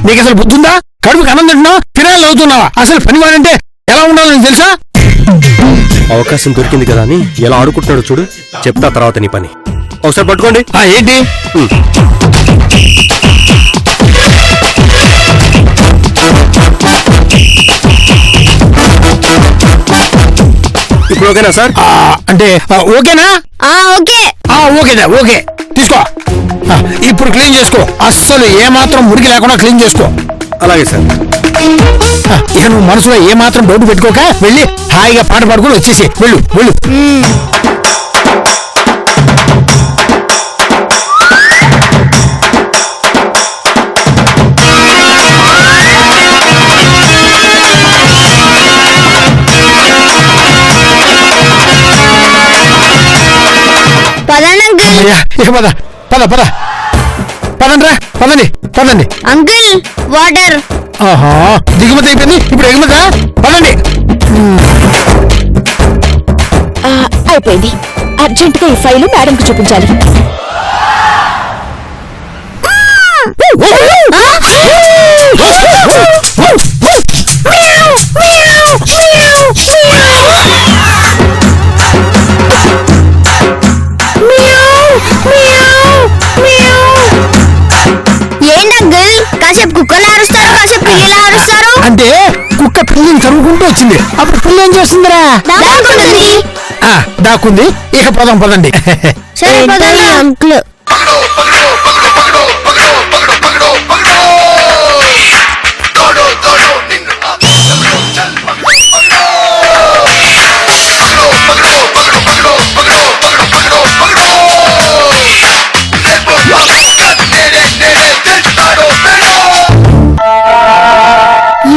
నీకు అసలు బుద్ధుందా? కడుపుకి అన్నం తింటున్నావు, పిల్లలు అవుతున్నావా? అసలు పనివాడంటే ఎలా ఉండాలో నీకు తెలుసా? అవకాశం దొరికింది కదా అని ఎలా ఆడుకుంటున్నాడు చూడు. చెప్తా తర్వాత నీ పని. ఒకసారి పట్టుకోండి. ఏంటి? ఇప్పుడు ఓకేనా సార్? అంటే ఓకేనా? ఓకేదా? ఓకే తీసుకో. ఇప్పుడు క్లీన్ చేసుకో. అస్సలు ఏమాత్రం మురికి లేకుండా క్లీన్ చేసుకో. అలాగే సార్. ఇక నువ్వు మనసులో ఏమాత్రం డౌట్ పెట్టుకోక వెళ్ళి హాయిగా పాట పాడుకుని వచ్చేసి వెళ్ళు వెళ్ళు. ఇక పద పద పద పదండి రా, పదండి పదండి. Uncle water. దిగుమతి అయిపోయింది, ఇప్పుడు ఎగుమతా? పదండి. అయిపోయింది. అర్జెంట్ గా ఈ ఫైల్ మేడం కు చూపించాలి. ఏంటంకుల్ కాసేపు కుక్కలు అరుస్తారు, కాసేపు పిల్లలు అరుస్తారు? అంటే కుక్క పిల్లని తరుముకుంటూ వచ్చింది. అప్పుడు పిల్ల ఏం చేస్తుందిరా? దాక్కుంది. ఇక పదం పదండి. సరే పదండి అంకుల్.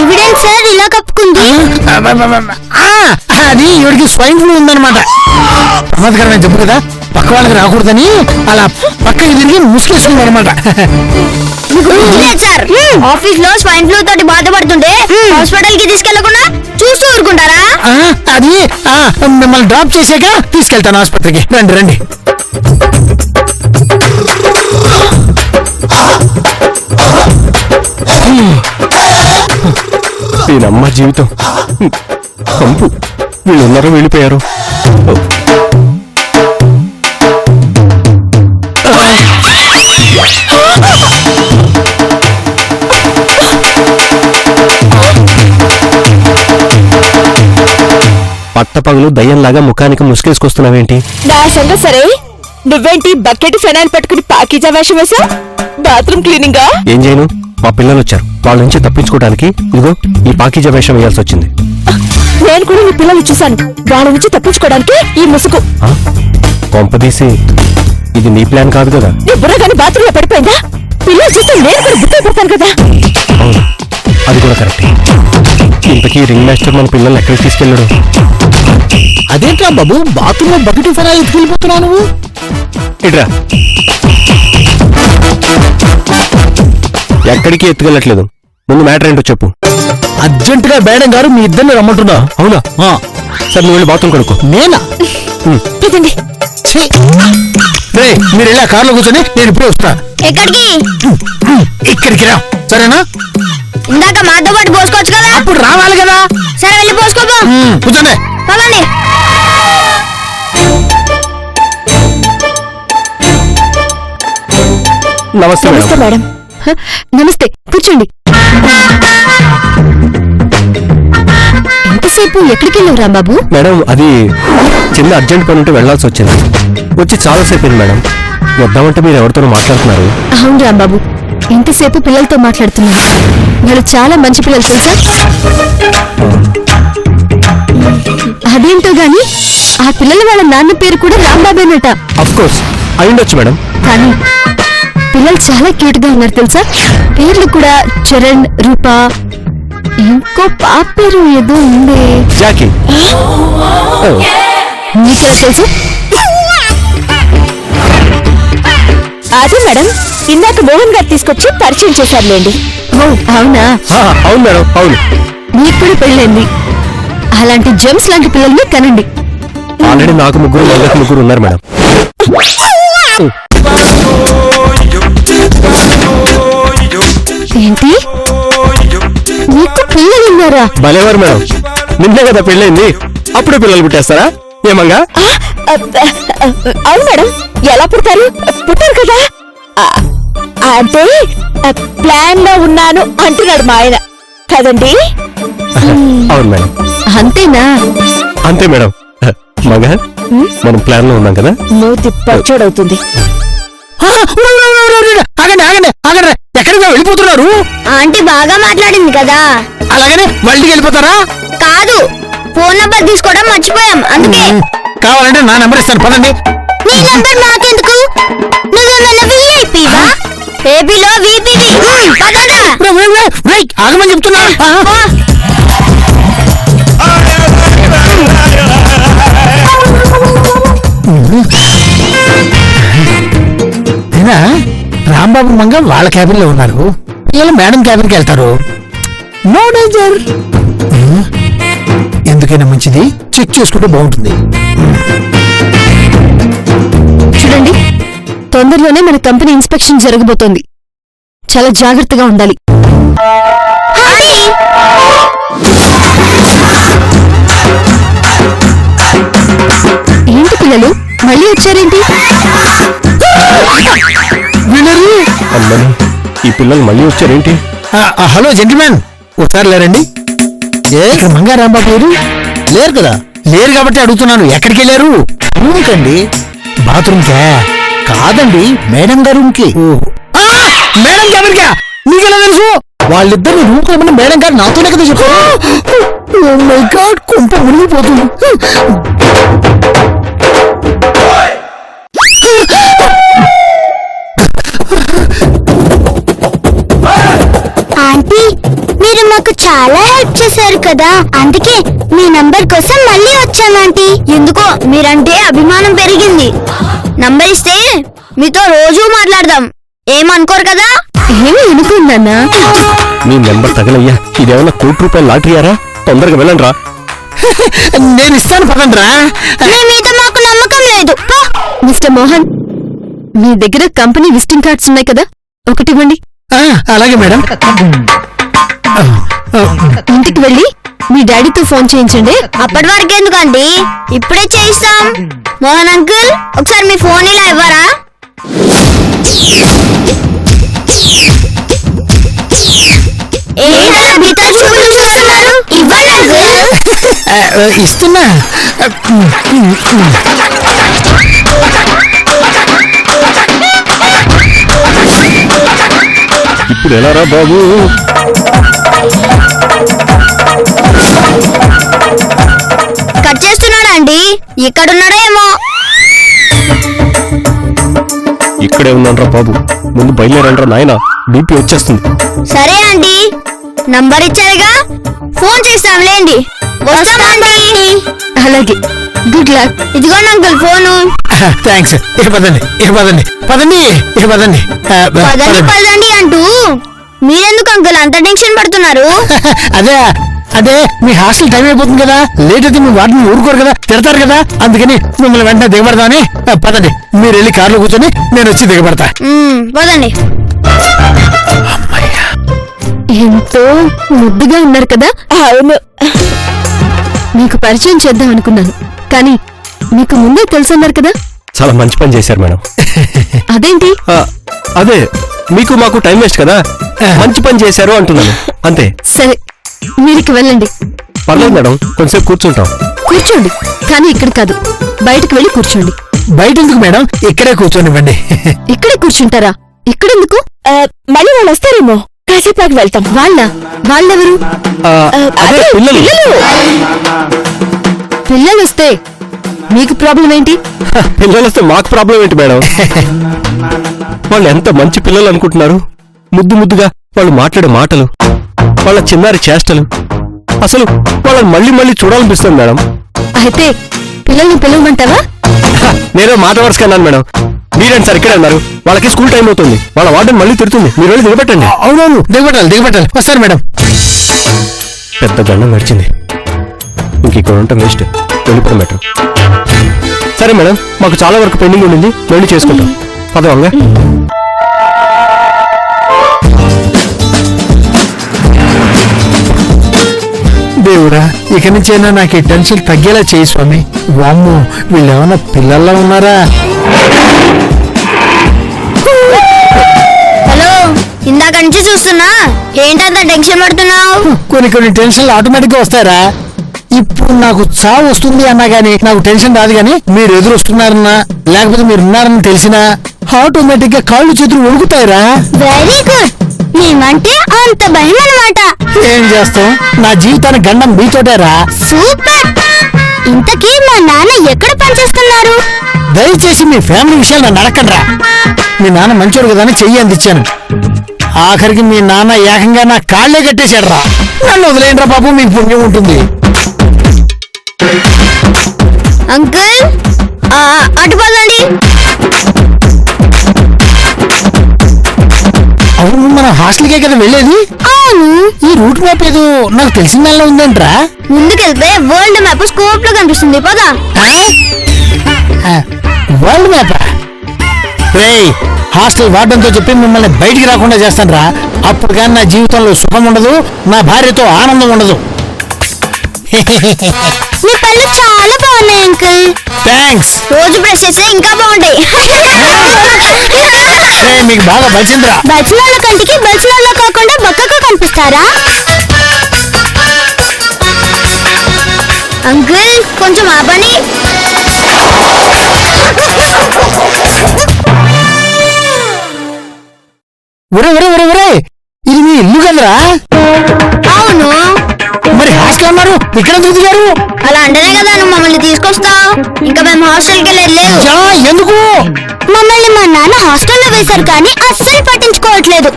ఎవిడెన్స్ సార్ ఇలా కప్పుకుంది. అది ఈవిడికి స్వైన్ ఫ్లూ ఉందన్నమాట. ప్రమాదకరమైన జబ్బు కదా, పక్క వాళ్ళకి రాకూడదని అలా పక్కకి తిరిగి ముసుకేసుకుంది అనమాట. సార్ ఆఫీస్ లో స్వైన్ ఫ్లూ తోటి బాధపడుతుంటే హాస్పిటల్ కి తీసుకెళ్లకుండా చూస్తూ ఊరుకుంటారా? అది మిమ్మల్ని డ్రాప్ చేసాక తీసుకెళ్తాను ఆసుపత్రికి. రండి రండి. దీనమ్మ జీవితం కంపు. వీళ్ళున్నారో వెళ్ళిపోయారు. పట్టపగలు దయ్యంలాగా ముఖానికి ముసుకేసుకొస్తున్నావేంటి? నా సంగతి సరే, నువ్వేంటి బకెట్ ఫెనాయిల్ పట్టుకుని పాకీజా వేషం వేసా? బాత్రూమ్ క్లీనింగ్ గా? ఏం చేయను, మా పిల్లలు వచ్చారు. వాళ్ళ నుంచి తప్పించుకోవడానికి ఇదిగో ఈ పాకీజా వేషం వేయాల్సి వచ్చింది. నేను కూడా మీ పిల్లలు చూశాను, వాళ్ళ నుంచి తప్పించుకోవడానికి ఈ ముసుగు. కొంపదీసి ఇది నీ ప్లాన్ కాదు కదా? నీ బుర్రగాని బాత్రూమ్ లో పడిపోయిందా? పిల్లలు చూస్తే నేను కూడా బుద్ధి పడతాను కదా. అవును, అది కూడా కరెక్ట్. ఇంతకీ రింగ్ మాస్టర్ మన పిల్లల్ని ఎక్కడికి తీసుకెళ్ళాడు? అదేంట్రా బాబు, బాత్రూమ్ లో బకెట్ ఫెనాయిల్ ఎత్తుకెళ్ళిపోతున్నావు నువ్వు? ఇట్రా. ఎక్కడికి ఎత్తుకెళ్ళట్లేదు. ముందు మ్యాటర్ ఏంటో చెప్పు. అర్జెంట్ గా మేడం గారు మీ ఇద్దరిని రమ్మంటున్నా. అవునా? సరే నువ్వు వెళ్ళి బాత్రూమ్ కడుక్కో. నేనా? మీరు వెళ్ళి ఆ కార్లో కూర్చొని నేను ఇప్పుడే వస్తా. ఎక్కడికి? ఇక్కడికి రా, సరేనా? ఇందాక మాతో పాటు పోసుకోవచ్చు కదా. అప్పుడు రావాలి కదా. సరే వెళ్ళి పోసుకోబో. కూర్చోండి. పదండి. నమస్తే నమస్తే మేడం. నమస్తే, కూర్చోండి. ఎంతసేపు ఎక్కడికి వెళ్ళావు రాంబాబు? మేడం, అది చిన్న అర్జెంట్ పని ఉంటే వెళ్లాల్సి వచ్చింది. వచ్చి చాలాసేపు అయింది మేడం. వద్దామంటే మీరు ఎవరితోనో మాట్లాడుతున్నారు. అవును రాంబాబు, ఎంతసేపు పిల్లలతో మాట్లాడుతున్నారు. వాళ్ళు చాలా మంచి పిల్లలు తెలుసా? అదేంటో గాని ఆ పిల్లల వాళ్ళ నాన్న పేరు కూడా రాంబాబేనట. అఫ్ కోర్స్ అయ్యుండొచ్చు మేడం. కానీ పిల్లలు చాలా క్యూట్ గా ఉన్నారు తెలుసా? పేర్లు కూడా చరణ్, రూపా, ఇంకో పాప పేరు ఏదో ఉంది. జాకీ. నీకెలా తెలుసు? అదే మేడం, ఇందాక మోహన్ గారు తీసుకొచ్చి పరిచయం చేశారులేండి. అవునా? అవును మేడం, అవును. మీకు కూడా పెళ్ళైంది. అలాంటి జెమ్స్ లాంటి పిల్లల్ని కనండి. ఆల్రెడీ నాకు ముగ్గురు, వాళ్ళకి ముగ్గురు ఉన్నారు మేడం. ఏంటి పిల్లలు ఉన్నారా? భలేవారు మేడం, నిన్నే కదా పెళ్ళైంది, అప్పుడే పిల్లలు పుట్టేస్తారా ఏమంగా? అవును మేడం. ఎలా పుడతారు? పుట్టారు కదా. అంటే ప్లాన్ లో ఉన్నాను అంటున్నాడు మా ఆయన కదండి. అవును మేడం. అంతేనా? అంతే మేడం. మగ మనం ప్లాన్ లో ఉన్నాం కదా. మూతి పచ్చడవుతుంది. ఆగండి ఆగండి ఆగండి, ఎక్కడికి వెళ్ళిపోతున్నారు? ఆంటీ బాగా మాట్లాడింది కదా. అలాగనే వాళ్ళకి వెళ్ళిపోతారా? కాదు, ఫోన్ నంబర్ తీసుకోవడం మర్చిపోయాం అందుకే. కావాలంటే నా నెంబర్ ఇస్తాను, పదండి. నీ నంబర్ నాకెందుకు? నువ్వేమన్నా విఐపివా? ఏపీలో వీపీవి. పదరా. ఆగమని చెప్తున్నా. రాంబాబు మంగ వాళ్ళ క్యాబిన్ లో ఉన్నారు, వీళ్ళు మేడం క్యాబిన్ కి వెళ్తారు. No danger. ఎందుకైనా మంచిది చెక్ చేసుకుంటే బాగుంటుంది. చూడండి, తొందరలోనే మన కంపెనీ ఇన్స్పెక్షన్ జరగబోతోంది. చాలా జాగ్రత్తగా ఉండాలి. ఏంటి పిల్లలు మళ్ళీ వచ్చారేంటి? అమ్మని, ఈ పిల్లలు మళ్ళీ వచ్చారేంటి? హలో జెంటిల్మెన్, ఒకసారి లేరండి. ఇక్కడ మంగా రాంబాబు లేరు? లేరు కదా. లేరు కాబట్టి అడుగుతున్నాను, ఎక్కడికి వెళ్ళారు? రూమ్కండి. బాత్రూమ్ కా? కాదండి, మేడం గారి రూమ్ కి. మేడం గారికా? నీకెలా తెలుసు? వాళ్ళిద్దరిని రూమ్ కలమని మేడం గారు నాతోనే కదా చెప్పారు. ఓ మై గాడ్, కుంప మునిగిపోతుంది. ఆంటీ, మీరు మాకు చాలా హెల్ప్ చేశారు కదా, అందుకే మీ నంబర్ కోసం మళ్ళీ వచ్చామంటీ. ఎందుకో మీరంటే అభిమానం పెరిగింది. నంబర్ ఇస్తే మీతో రోజూ మాట్లాడదాం, ఏమనుకోరు కదా? ఏమి అనుకుందన్నా? నీ నెంబర్ తగలయ్యా, ఇదేమన్నా ₹1,00,00,000 లాటరీయారా? తొందరగా వెళ్ళండి రా. నేను ఇస్తాను, పదండి రా. మీ మీద మాకు నమ్మకం లేదు. మిస్టర్ మోహన్, మీ దగ్గర కంపెనీ విజిటింగ్ కార్డ్స్ ఉన్నాయి కదా, ఒకటి ఇవ్వండి. అలాగే మేడం. ఇంటికి వెళ్ళి మీ డాడీతో ఫోన్ చేయించండి. అప్పటి వరకు ఎందుకండి, ఇప్పుడే చేయిస్తాం. మోహన్ అంకుల్, ఒకసారి మీ ఫోన్ ఇలా ఇవ్వరా? ఇస్తున్నా. ఇప్పుడు ఎలా రా బాబు? కట్ చేస్తున్నాడా అండి? ఇక్కడున్నాడో ఏమో. ఇక్కడే ఉన్నానరా బాబు, ముందు బయలుదేరండ్రా నాయనా, బీపీ వచ్చేస్తుంది. సరే అండి, నంబర్ ఇచ్చారుగా, ఫోన్ చేస్తాంలేండి. వస్తామండి. అలాగే, గుడ్ లక్. ఇదిగోండి అంకుల్ ఫోను. థ్యాంక్స్. ఇక పదండి, ఇక పదండి, పదండి, ఇక పదండి. పదండి పదండి అంటూ మీరెందుకు అంకుల్ అంత టెన్షన్ పడుతున్నారు? అదే అదే మీ హాస్టల్ టైం అయిపోతుంది కదా, లేట్ అయితే మీ వాటిని ఊరుకోరు కదా, తిడతారు కదా, అందుకని మిమ్మల్ని వెంటనే దిగబడతామని. పదండి, మీరు వెళ్ళి కార్లో కూర్చొని నేను వచ్చి దిగబడతా. పదండి. ఎంతో ముద్దుగా ఉన్నారు కదా. అవును, మీకు పరిచయం చేద్దాం అనుకున్నాను, కానీ మీకు ముందే తెలుసున్నారు కదా. చాలా మంచి పని చేశారు మేడం. అదేంటి? అదే, మీకు మాకు టైం వేస్ట్ కదా, మంచి పని చేశారు అంటున్నాను అంతే. సరే, మీరికి వెళ్ళండి. పర్లేదు మేడం, కొంచెంసేపు కూర్చుంటాం. కూర్చోండి, కానీ ఇక్కడ కాదు, బయటకు వెళ్ళి కూర్చోండి. బయట ఎందుకు మేడం, ఇక్కడే కూర్చోనివ్వండి. ఇక్కడే కూర్చుంటారా? ఇక్కడెందుకు? మళ్ళీ వాళ్ళు వస్తారేమో, కాసేపాకి వెళ్తాం. వాళ్ళెవరు? అదే పిల్లలు. పిల్లలు వస్తే మీకు ప్రాబ్లం ఏంటి? పిల్లలు వస్తే మాకు ప్రాబ్లం ఏంటి మేడం? వాళ్ళు ఎంత మంచి పిల్లలు అనుకుంటున్నారు. ముద్దు ముద్దుగా వాళ్ళు మాట్లాడే మాటలు, వాళ్ళ చిన్నారి చేష్టలు, అసలు వాళ్ళని మళ్ళీ మళ్ళీ చూడాలనిపిస్తుంది మేడం. అయితే పిల్లల్ని పిలవమంటావా? నేనే మాట వరుసకన్నాను మేడం. మీరేంటి సార్ ఇక్కడే ఉన్నారు? వాళ్ళకి స్కూల్ టైం అవుతుంది, వాళ్ళ వార్డెన్ మళ్ళీ తిడుతుంది, మీరు వెళ్ళి దిగబెట్టండి. అవునవును, దిగబెట్టాలి. వస్తారు మేడం. పెద్ద గండం నడిచింది, ఇంక ఇక్కడ ఉండటం వేస్ట్, వెళ్ళిపోవడం బెటర్. సరే మేడం, మాకు చాలా వరకు పెండింగ్ ఉండింది, వెళ్ళి చేసుకుంటాం. పదవంగా. దేవుడా, ఇక నుంచైనా నాకు ఈ టెన్షన్ తగ్గేలా చేయి స్వామి. వామ్మో, వీళ్ళేమన్నా పిల్లల్లా ఉన్నారా? హలో, ఇందాక నుంచి చూస్తున్నా, ఏంటంత టెన్షన్ పడుతున్నావు? కొన్ని టెన్షన్లు ఆటోమేటిక్ గా వస్తాయరా. ఇప్పుడు నాకు చావు వస్తుంది అన్నా గానీ నాకు టెన్షన్ రాదు. గానీ మీరు ఎదురు వస్తున్నారన్నా లేకపోతే మీరు ఉన్నారని తెలిసినా ఆటోమేటిక్ గా కాళ్ళు చేతులు వణుకుతాయిరా. వెరీ గుడ్, మేమంటే అంత భయం అన్నమాట. ఏం చేస్తాం, నా జీవితానికి గండం మీతోటేరా. సూపర్. ఇంతకీ మా నాన్న ఎక్కడ పనిచేస్తున్నారు? దయచేసి మీ ఫ్యామిలీ విషయాలు నన్ను అడగండిరా. మీ నాన్న మంచోడు కదా అని చెయ్యి అందించాను. ఆఖరికి మీ నాన్న ఏకంగా నా కాళ్లే కట్టేశాడు రా. నన్ను వదిలేయండిరా బాబు, మీకు పుణ్యం ఉంటుంది. అంకుల్, అటు పదండి. అవును, మన హాస్టల్కే కదా వెళ్ళేది. అవును. ఈ రూట్ మ్యాప్ ఏదో నాకు తెలిసిన దానిలో ఉందంట్రా. ముందుకెళ్తే వరల్డ్ మ్యాప్ స్కోప్ లో కనిపిస్తుంది. పదా. వరల్డ్ మ్యాప్ రేయ్, హాస్టల్ వార్డెన్తో చెప్పి మిమ్మల్ని బయటికి రాకుండా చేస్తాను రా. అప్పుడు కానీ నా జీవితంలో సుఖం ఉండదు, నా భార్యతో ఆనందం ఉండదు. మీ పళ్ళు చాలా బాగున్నాయి అంకుల్. థ్యాంక్స్. రోజు బ్రష్ చేస్తే ఇంకా బాగుంటాయి. మీకు బాగా బలిసిందిరా. బలిసినోళ్ళ కంటికి బలిసినోళ్ళ కాకుండా బక్కగా కనిపిస్తారా? అంకుల్, కొంచెం ఆపండి. ఒరే ఒరే ఒరే ఒరే, ఇది మీ ఇల్లు కదరా? అవును. మరి హాస్టల్ అన్నారు, ఇక్కడ ఎందుకు దిగారు? అలా అంటేనే కదా నువ్వు మమ్మల్ని తీసుకొస్తావు. ఇంకా మేము హాస్టల్కి వెళ్ళలేదు. ఎందుకు? మమ్మల్ని మా నాన్న హాస్టల్లో వేశారు కానీ అస్సలు పట్టించుకోవట్లేదు.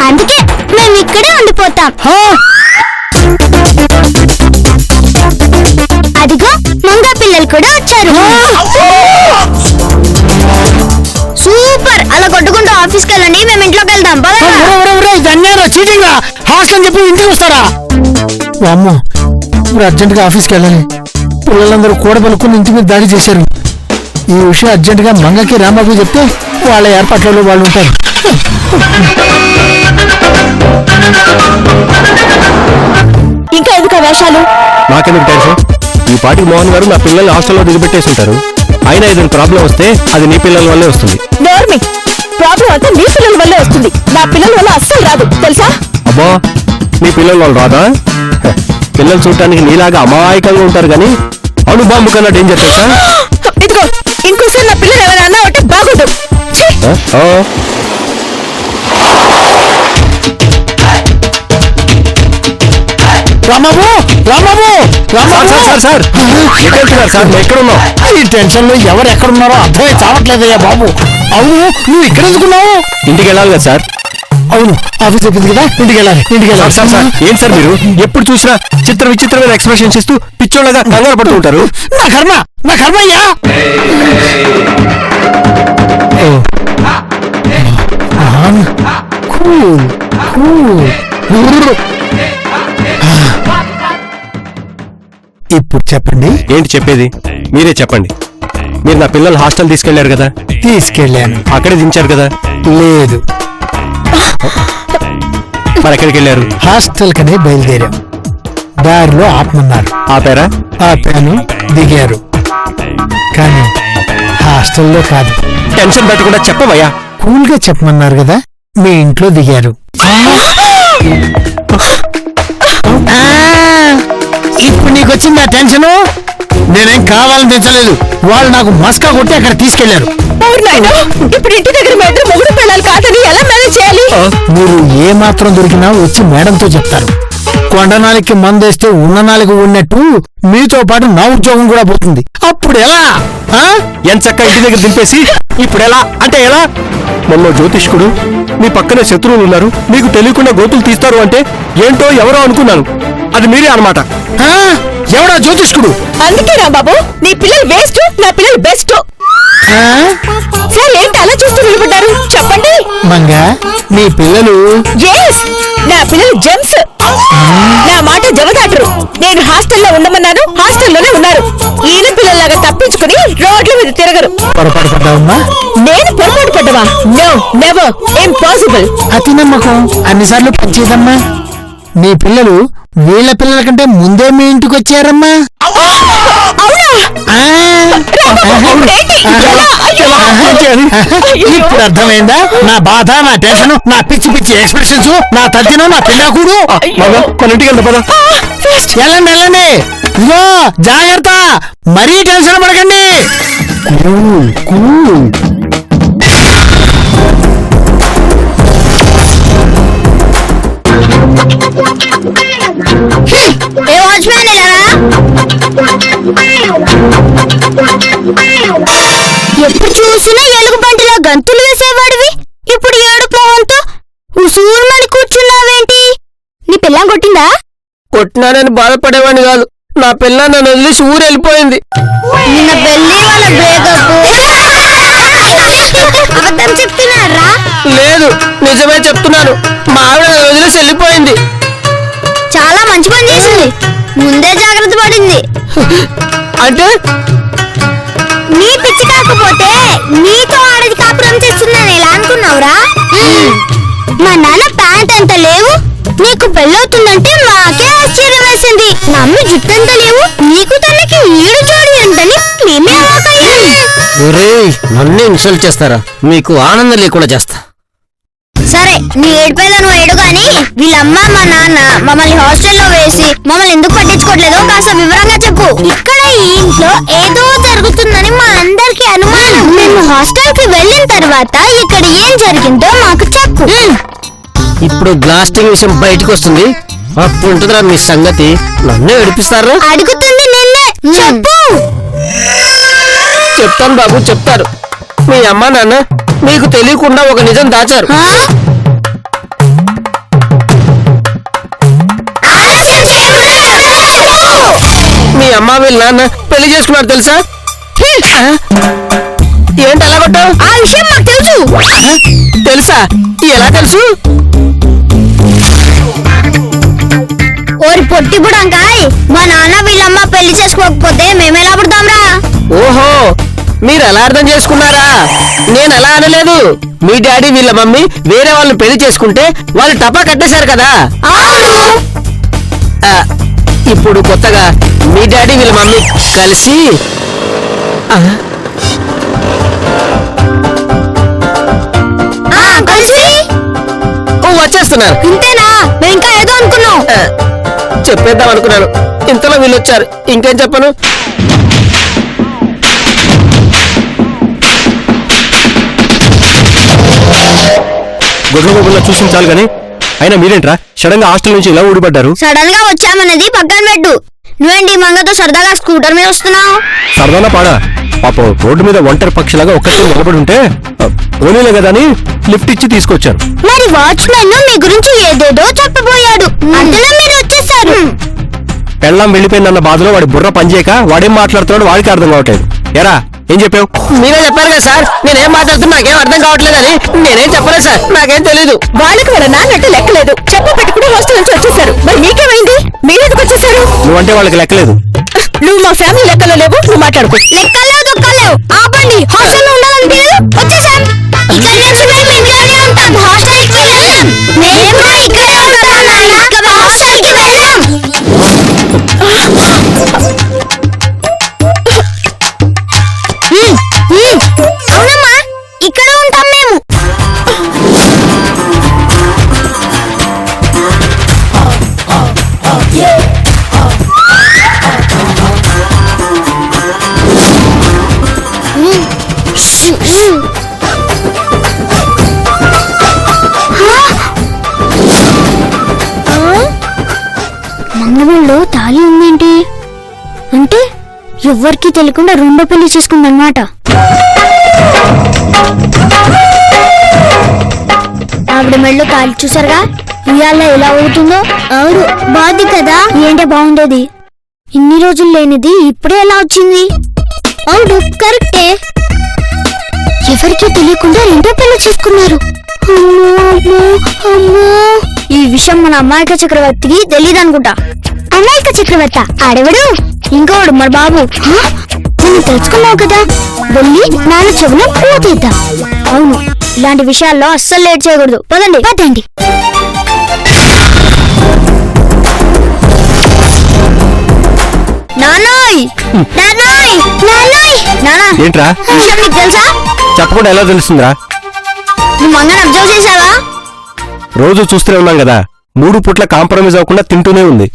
అందుకే మేము ఇక్కడే ఉండిపోతాం. అదిగో మంగా పిల్లలు కూడా వచ్చారు. సూపర్. అలా కొట్టుకుంటూ ఆఫీస్కి వెళ్ళండి, మేము ఇంట్లోకి వెళ్దాం. చీటింగ్ రా. హాస్టల్ చెప్పి ఇంటికి వస్తారా? అమ్మో, ఇప్పుడు అర్జెంట్ గా ఆఫీస్కి వెళ్ళాలి. పిల్లలందరూ కూడా పలుకుని ఇంటి మీద దాడి చేశారు. ఈ విషయం అర్జెంట్ గా మంగకి రాంబాబు చెప్తే వాళ్ళ ఏర్పాట్లలో వాళ్ళు ఉంటారు. ఇంకా ఎందుకు వేషాలు? నాకెందుకు టెన్షన్? ఈ పాటికి మోహన్ గారు నా పిల్లల్ని హాస్టల్లో దిగబెట్టేసి ఉంటారు. అయినా ఏదైనా ప్రాబ్లం వస్తే అది నీ పిల్లల వల్లే వస్తుంది. ప్రాబ్లం అంతా నీ పిల్లల వల్లే వస్తుంది. నా పిల్లల వల్ల అస్సలు రాదు, తెలుసా? అబ్బా, నీ పిల్లల వాళ్ళు రాదా? పిల్లలు చూడటానికి నీలాగా అమాయకంగా ఉంటారు కానీ అణుబాంబు కన్నా డేంజర్ తెలుసా? ఇదిగో, ఇంకోసారి నా పిల్లలు ఎవరైనా అన్నా అంటే బాగుండు. రాంబాబు, రాంబాబు, సార్ ఎక్కడున్నావు? ఈ టెన్షన్ లో ఎవరు ఎక్కడున్నారో అర్థమై చావట్లేదయ్యా బాబు. అవును, నువ్వు ఇక్కడ ఎందుకున్నావు? ఇంటికి వెళ్ళాలి కదా సార్. అవును, ఆఫీస్ అయిపోయింది కదా, ఇంటికి వెళ్ళాలి. సార్ ఏం సార్ మీరు ఎప్పుడు చూసినా విచిత్రమైన ఎక్స్ప్రెషన్స్ ఇస్తూ పిచ్చోళ్ళగా కంగారు పడుతూ ఉంటారు? నా కర్మ అయ్యా. ఇప్పుడు చెప్పండి. ఏంటి చెప్పేది? మీరే చెప్పండి. మీరు నా పిల్లలు హాస్టల్ తీసుకెళ్లారు కదా? తీసుకెళ్ళాను. అక్కడే దించారు కదా? లేదు. మరి ఎక్కడికి వెళ్ళారు? హాస్టల్ కనే బయలుదేరాం. దారిలో ఆపమన్నారు. ఆపారా? ఆపాను, దిగారు. కానీ హాస్టల్లో కాదు. టెన్షన్ పెట్టకుండా చెప్పవయ్యా. కూల్ గా చెప్పమన్నారు కదా, మీ ఇంట్లో దిగారు. ఇప్పుడు నీకు వచ్చిందా టెన్షను? నేనేం కావాలని పెంచలేదు, వాళ్ళు నాకు మస్కా కొట్టి అక్కడ తీసుకెళ్లారు. ఇప్పుడు ఇంటి దగ్గర మొగుడు పిల్లలు కాదని ఎలా మేనేజ్ చేయాలి? మీరు ఏ మాత్రం దొరికినా వచ్చి మేడంతో చెప్తారు. కొండనాలికి మందేస్తే ఉన్న నాలుగు ఉన్నట్టు మీతో పాటు నా ఉద్యోగం కూడా పోతుంది. అప్పుడు ఎలా? ఎంచక్క ఇంటి దగ్గర దింపేసి ఇప్పుడు ఎలా అంటే ఎలా? మొన్న జ్యోతిష్కుడు మీ పక్కనే శత్రువులు ఉన్నారు, మీకు తెలియకుండా గోతులు తీస్తారు అంటే ఏంటో ఎవరో అనుకున్నాను. అది మీరే అన్నమాట. ఎవడా జ్యోతిష్కుడు? అందుకే రా బాబు, నీ పిల్లలు వేస్ట్, నా పిల్లలు బెస్ట్. సార్ ఏంటి అలా చూస్తూ నిలబడ్డారు? చెప్పండి. మంగా, నీ పిల్లలు? నా పిల్లలు జెమ్స్. నా మాట జవదాటరు. నేను హాస్టల్లో ఉండమన్నాను, హాస్టల్లోనే ఉన్నారు. ఈయన పిల్లల్లాగా తప్పించుకుని రోడ్ల మీద తిరగరు. పొరపాటు పడ్డావమ్మా? నేను పొరపాటు పడ్డవా? No, never, impossible. అతి నమ్మకం అన్నిసార్లు పనిచేదమ్మా. నీ పిల్లలు వీళ్ళ పిల్లల కంటే ముందే మీ ఇంటికి వచ్చారమ్మా ఇప్పుడు అర్థమైందా నా బాధ, నా టెన్షన్, నా పిచ్చి పిచ్చి ఎక్స్ప్రెషన్స్, నా తద్దినం, నా పిల్లాకుడు. మన ఇంటికి వెళ్తా పద. వెళ్ళండి వెళ్ళండి. ఇదిగో జాగ్రత్త, మరీ టెన్షన్ పడకండి. Cool cool. ఏ వాచ్మ్యాన్ ఎలారా? ఎప్పుడు చూసినా ఎలుగు బంటిలా గంతులు వేసేవాడివి, ఇప్పుడు ఏడుపు మొహంతో ఉసూరుమని కూర్చున్నావేంటి? నీ పిల్లం కొట్టిందా? కొట్టినానని బాధపడేవాడిని కాదు, నా పిల్ల నన్ను వదిలేసి ఊరు వెళ్ళిపోయింది. నిన్న పెళ్లి వాళ్ళ బ్రేకప్. అబద్ధం చెప్తున్నారా? లేదు, నిజమే చెప్తున్నాను. మా ఆవిడ నన్ను వదిలేసి వెళ్ళిపోయింది. చాలా మంచి పని చేసింది, ముందే జాగ్రత్త పడింది. అంటే నీ పిచ్చి కాకపోతే నీతో ఆడది కాపురం చేస్తుందని ఎలా అనుకున్నావురా? మా నాన్న ప్యాంట్ అంత లేవు, నీకు పెళ్ళవుతుందంటే మాకే ఆశ్చర్యం వేసింది. నమ్మి జుట్టంత లేవు, నీకు తనకి ఈడు జోడి అంతని మేమే అవాకయ్యాం. నన్ను ఇన్సల్ట్ చేస్తారా? మీకు ఆనందం లేకుండా చేస్తా. సరే, నీ ఏడుపేద నువ్వు ఏడు గాని, వీళ్ళమ్మ మా నాన్న మమ్మల్ని హాస్టల్లో వేసి మమ్మల్ని ఎందుకు పట్టించుకోవట్లేదో కాస్త వివరంగా చెప్పు. ఇక్కడ ఈ ఇంట్లో ఏదో జరుగుతుందని మా అందరికి అనుమానం. మేము హాస్టల్ కి వెళ్ళిన తర్వాత ఇక్కడ ఏం జరిగిందో మాకు చెప్పు. ఇప్పుడు బ్లాస్టింగ్ విషయం బయటకు వస్తుంది, అప్పుడు ఉంటుందిరా మీ సంగతి. నన్ను ఏడిపిస్తారా? అడుగుతుంది నిన్నే, చెప్పు. చెప్తాను బాబు, చెప్తారు. మీ అమ్మ నాన్న మీకు తెలియకుండా ఒక నిజం దాచారు. మీ అమ్మ వీళ్ళ నాన్న పెళ్లి చేసుకున్నారు తెలుసా? ఏంటి ఎలా కొట్టావు? ఆ విషయం మాకు తెలుసు. తెలుసా? ఎలా తెలుసు? ఓరి పొట్టి బుడంకాయ్, మా నాన్న వీళ్ళమ్మ పెళ్లి చేసుకోకపోతే మేమెలా పుడతాంరా? ఓహో, మీరు ఎలా అర్థం చేసుకున్నారా? నేను అలా అనలేదు. మీ డాడీ వీళ్ళ మమ్మీ వేరే వాళ్ళని పెళ్లి చేసుకుంటే వాళ్ళు టపా కట్టేశారు కదా. ఇప్పుడు కొత్తగా మీ డాడీ వీళ్ళ మమ్మీ కలిసి వచ్చేస్తున్నారు. ఇంతేనా? మేము ఇంకా ఏదో అనుకున్నాం. చెప్పేద్దాం అనుకున్నాను, ఇంతలో వీళ్ళు వచ్చారు. ఇంకేం చెప్పను. గొడవలో చూసిన చాలు గానీ, అయినా మీరేంట్రా సడన్ గా హాస్టల్ నుంచి ఇలా ఊడిపడ్డారు? సడన్ గా వచ్చామన్నది పక్కన పెట్టు. నువ్వేంటి మంగతో సరదాగా స్కూటర్ మీద వస్తున్నావు? సరదానా పాడా? పాపం రోడ్డు మీద ఒంటరి పక్షిలాగా ఒక్కటే నిలబడి ఉంటే పోనీలే కదా అని లిఫ్ట్ ఇచ్చి తీసుకొచ్చాను. మరి వాచ్మెన్ మీ గురించి ఏదేదో చెప్పబోయాడు, అందులో మీరు వచ్చేసారు. పెళ్ళాం వెళ్ళిపోయిందన్న బాధలో వాడి బుర్ర పనిచేయక వాడేం మాట్లాడుతున్నాడు వాడికి అర్థం కావట్లేదు. ఎరా ఏం చెప్పావు? మీరే చెప్పారు కదా సార్, నేనేం మాట్లాడుతున్నా నాకేం అర్థం కావట్లేదని. నేనేం చెప్పలేదు సార్, నాకేం తెలీదు. వాళ్ళకి వాళ్ళ నాన్నట్టు లెక్కలేదు, చెప్ప పెట్టుకుని హాస్టల్ నుంచి వచ్చేసారు. మరి మీకేమైంది? మీరెందుకు వచ్చేసారు? నువ్వంటే వాళ్ళకి లెక్కలేదు. నువ్వు మా ఫ్యామిలీ లెక్కలో లేవు, నువ్వు మాట్లాడుకో. లెక్కలేవు దుఃఖలేవు, ఆపండి. హాస్టల్లో ఉండాలనిపించదు, వచ్చేసాం. ఇక్కడ నుంచి మేము ఇంట్లోనే ఉంటాం, హాస్టల్కి వెళ్ళాం. మేము కూడా ఇక్కడే ఉంటాం నాన్న, ఇక హాస్టల్కి వెళ్ళాం. అవునమ్మా, ఇక్కడే ఉంటాం మేము. మంగళంలో తాళి ఉందేంటి? అంటే ఎవ్వరికి తెలియకుండా రెండో పెళ్లి చేసుకుందన్నమాట. ఆవిడ మెళ్ళు తాళి చూసారుగా, ఇవాళ ఎలా అవుతుందో. అవును, బాగుంది కదా. ఏంటే బాగుండేది? ఇన్ని రోజులు లేనిది ఇప్పుడే ఎలా వచ్చింది? అవును, కరెక్టే. ఎవరికీ తెలియకుండా రెండో పెళ్లి చేసుకున్నారు. ఈ విషయం మన అమాయక చక్రవర్తికి తెలీదు అనుకుంటా. అమాయక చక్రవర్తి ఆడెవడు? ఇంకోడు మన బాబు. నువ్వు తెలుసుకున్నావు కదా, వెళ్ళి నాన్న చెవులో పూతీద్దాం. అవును, ఇలాంటి విషయాల్లో అస్సలు లేట్ చేయకూడదు. పదండి పదండి. నానోయ్ నానోయ్ నానోయ్ నానా ఏంట్రా విషయం నీకు తెలుసా? చెప్పకుండా ఎలా తెలుస్తుందిరా? నువ్వు మంగని అబ్జర్వ్ చేసావా? రోజు చూస్తూనే ఉన్నాం కదా, 3 పూట్ల కాంప్రమైజ్ అవ్వకుండా తింటూనే ఉంది.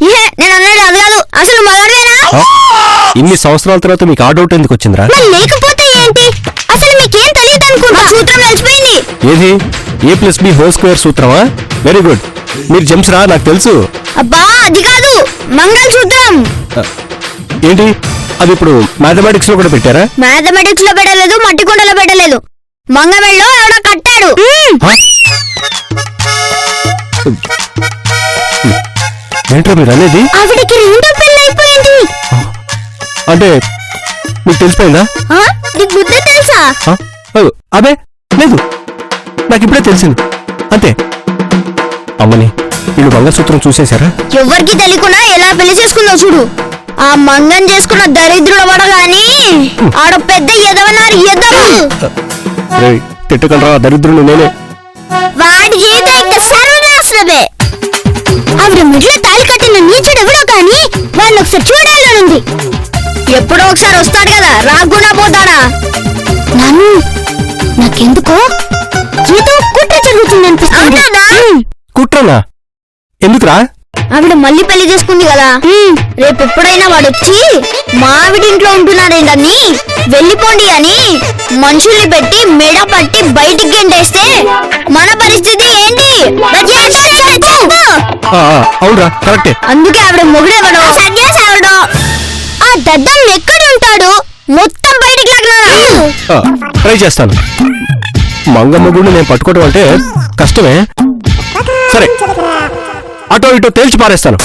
నేను అన్నది అది కాదు, అసలు మగాడేనా? ఆ? ఇన్ని సంవత్సరాల తర్వాత మీకు ఆ డౌట్ ఎందుకు వచ్చిందిరా? మరి లేకపోతే ఏంటి? అసలు మీకేం తెలియదు అనుకుంటా. సూత్రం తెలిసిపోయింది. ఏది a+b² సూత్రమా? Very good. మీరు జెమ్స్ రా, నాకు తెలుసు. అబ్బా అది కాదు, మంగళ సూత్రం. ఏంటి అది ఇప్పుడు మ్యాథమెటిక్స్ లో కూడా పెట్టారా? మ్యాథమెటిక్స్ లో పెట్టలేదు, మట్టి కుండలో పెట్టలేదు, మంగమెళ్ళలో ఎవడో కట్టాడు. ఏంట్రా మీరు అనేది? ఆవిడకి రెండో పెళ్లి అయిపోయింది. అంటే మీకు తెలిసిపోయిందా? నీకు బుద్ధి తెలుసా? అబే లేదు, నాకు ఇప్పుడే తెలిసింది అంతే. అమ్మని వీళ్ళు మంగళసూత్రం చూసేశారా? ఎవరికి తెలియకుండా ఎలా పెళ్లి చేసుకుందో చూడు. ఆ మంగం చేసుకున్న దరిద్రుడు వాడు గాని ఆడ పెద్ద ఎదవనారు ఎదవ. తిట్టుకలరా దరిద్రుడు నేనే. వాడి జీవితం ఇంకా సర్వనాశనమే. ఆవిడ మిడిలో తాళి కట్టిన నీచుడు ఎవడో కానీ వాడిని ఒకసారి చూడాలనుంది. ఎప్పుడో ఒకసారి వస్తాడు కదా, రాకుండా పోతాడా? నన్ను నాకెందుకో ఏదో కుట్ర జరుగుతుంది అనిపిస్తుంది. కుట్రనా? ఎందుకురా? ఆవిడ మళ్ళీ పెళ్లి చేసుకుంది కదా, రేపు ఎప్పుడైనా వాడొచ్చి మావిడింట్లో ఉంటున్నాడేంటని వెళ్ళిపోండి అని మనుషుల్ని పెట్టి మెడ పట్టి బయటికి గెంటేస్తే మన పరిస్థితి ఏంటి? అవునరా, కరెక్టే. అందుకే ఆవిడ మొగుడేవాడు సన్యాసావుడు. ఆ దద్దం ఎక్కడ ఉంటాడు? మొత్తం బయటికి లాగనా? ట్రై చేస్తాను. మంగమ్మ గుడిని నేను పట్టుకోవడం అంటే కష్టమే. సరే, అటో ఇటో తేల్చి పారేస్తాను.